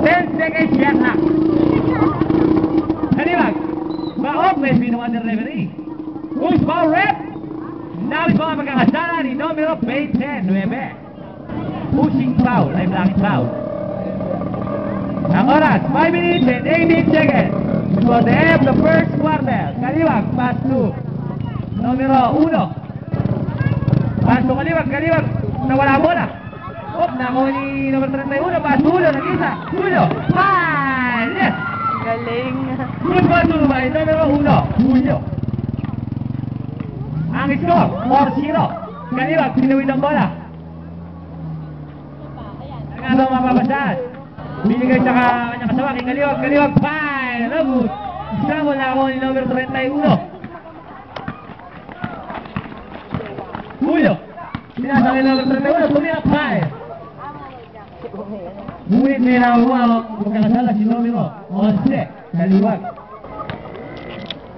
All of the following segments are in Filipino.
10 seconds yan na. Kaliwag. Baok, may binuwan ng referee. Who's foul rep? Nabis mga magkakasala ni numero 29. Pushing foul, ay blocking foul. Ang oras, 5 minutes and 18 seconds. For the end of the first quarter. Kaliwag, pass to numero 1. Pass to kaliwag. Nawala bola. Nakuha ni numero 31. Pass to Julio, nag-isa. Julio, fine! Yes! Galing. Good ball to by numero 1. Julio. Ang score, 4-0. Kaliwag, sinuwid ang bola. Nagkasama mapapasaan. Binigay sa kanyang kasawa kay Kaliwag, fine! Ano good? Isang wala ako ni numero 31. Julio. Sinasa kay numero 31, tumira, fine! Ngunit may nakuha magkakasala si numero 11. Kaliwag.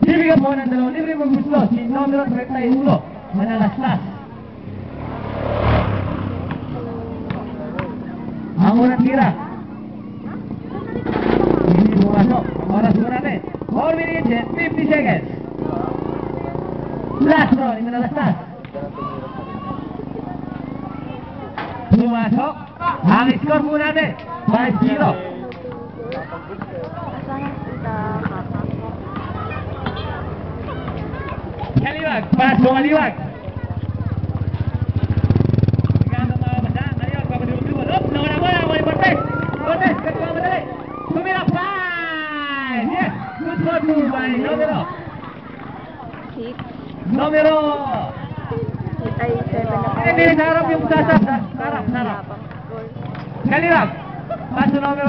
Bibigyan mo ng dalawang libre mong gusto si numero 31. Manalastas. Ang unang tira. Hindi pumasok. Oras mo natin. 4 minutes and 50 seconds. Last throw ni Manalastas. Pumasok. Ang score po natin. 5-0. Kaliwag. Pass to Kaliwag. Numero Ay, 7 na pa. Hindi, sarap yung sasap. Sarap. Kaliwag. Paso numero